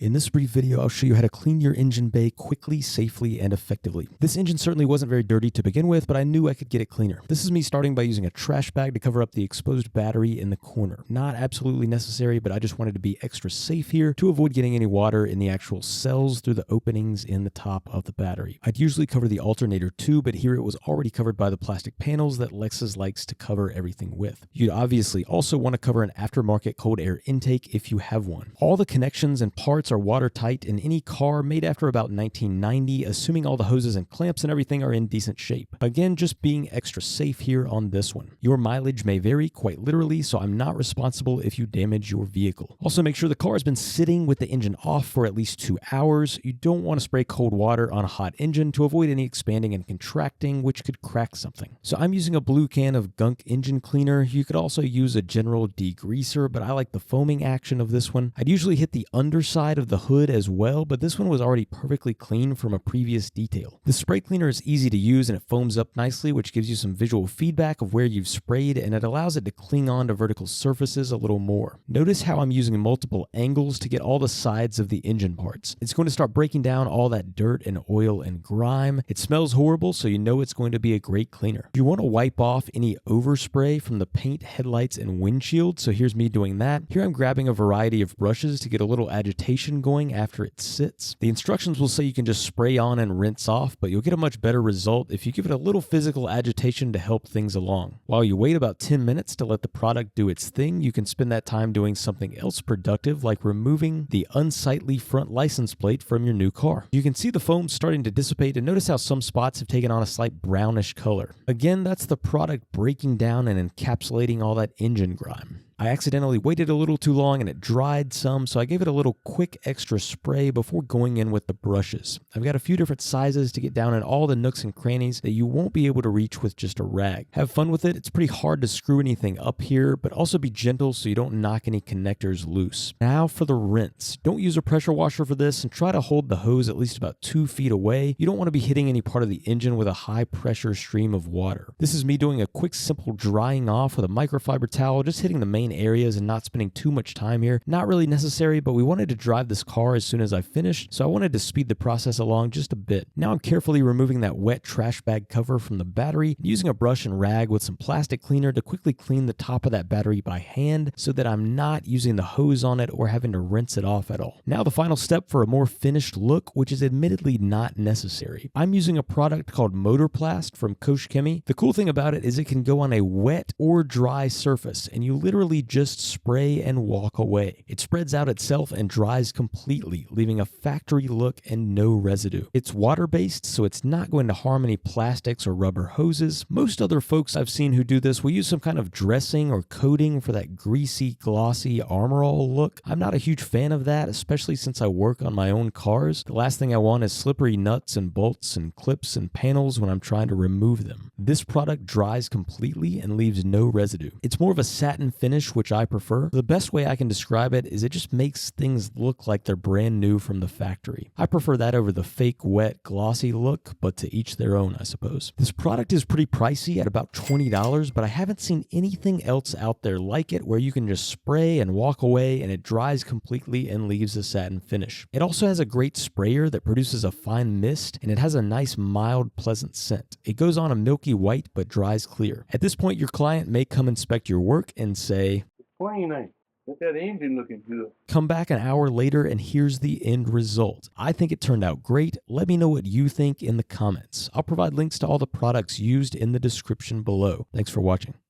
In this brief video, I'll show you how to clean your engine bay quickly, safely, and effectively. This engine certainly wasn't very dirty to begin with, but I knew I could get it cleaner. This is me starting by using a trash bag to cover up the exposed battery in the corner. Not absolutely necessary, but I just wanted to be extra safe here to avoid getting any water in the actual cells through the openings in the top of the battery. I'd usually cover the alternator too, but here it was already covered by the plastic panels that Lexus likes to cover everything with. You'd obviously also want to cover an aftermarket cold air intake if you have one. All the connections and parts are watertight in any car made after about 1990, assuming all the hoses and clamps and everything are in decent shape. Again, just being extra safe here on this one. Your mileage may vary quite literally, so I'm not responsible if you damage your vehicle. Also, make sure the car has been sitting with the engine off for at least 2 hours. You don't want to spray cold water on a hot engine to avoid any expanding and contracting, which could crack something. So I'm using a blue can of gunk engine cleaner. You could also use a general degreaser, but I like the foaming action of this one. I'd usually hit the underside of the hood as well, but this one was already perfectly clean from a previous detail. The spray cleaner is easy to use and it foams up nicely, which gives you some visual feedback of where you've sprayed, and it allows it to cling on to vertical surfaces a little more. Notice how I'm using multiple angles to get all the sides of the engine parts. It's going to start breaking down all that dirt and oil and grime. It smells horrible, so you know it's going to be a great cleaner. You want to wipe off any overspray from the paint, headlights, and windshield, so here's me doing that. Here I'm grabbing a variety of brushes to get a little agitation going after it sits. The instructions will say you can just spray on and rinse off, but you'll get a much better result if you give it a little physical agitation to help things along. While you wait about 10 minutes to let the product do its thing, you can spend that time doing something else productive, like removing the unsightly front license plate from your new car. You can see the foam starting to dissipate, and notice how some spots have taken on a slight brownish color. Again, that's the product breaking down and encapsulating all that engine grime. I accidentally waited a little too long and it dried some, so I gave it a little quick extra spray before going in with the brushes. I've got a few different sizes to get down in all the nooks and crannies that you won't be able to reach with just a rag. Have fun with it. It's pretty hard to screw anything up here, but also be gentle so you don't knock any connectors loose. Now for the rinse. Don't use a pressure washer for this, and try to hold the hose at least about 2 feet away. You don't want to be hitting any part of the engine with a high pressure stream of water. This is me doing a quick simple drying off with a microfiber towel, just hitting the main areas and not spending too much time here. Not really necessary, but we wanted to drive this car as soon as I finished, so I wanted to speed the process along just a bit. Now I'm carefully removing that wet trash bag cover from the battery, using a brush and rag with some plastic cleaner to quickly clean the top of that battery by hand so that I'm not using the hose on it or having to rinse it off at all. Now the final step for a more finished look, which is admittedly not necessary. I'm using a product called Motorplast from Koch Chemie. The cool thing about it is it can go on a wet or dry surface, and you literally just spray and walk away. It spreads out itself and dries completely, leaving a factory look and no residue. It's water-based, so it's not going to harm any plastics or rubber hoses. Most other folks I've seen who do this will use some kind of dressing or coating for that greasy, glossy Armor All look. I'm not a huge fan of that, especially since I work on my own cars. The last thing I want is slippery nuts and bolts and clips and panels when I'm trying to remove them. This product dries completely and leaves no residue. It's more of a satin finish, which I prefer. The best way I can describe it is it just makes things look like they're brand new from the factory. I prefer that over the fake, wet, glossy look, but to each their own, I suppose. This product is pretty pricey at about $20, but I haven't seen anything else out there like it where you can just spray and walk away and it dries completely and leaves a satin finish. It also has a great sprayer that produces a fine mist, and it has a nice, mild, pleasant scent. It goes on a milky white but dries clear. At this point, your client may come inspect your work and say, Clean ain't. Get that engine looking good. Come back an hour later and here's the end result. I think it turned out great. Let me know what you think in the comments. I'll provide links to all the products used in the description below. Thanks for watching.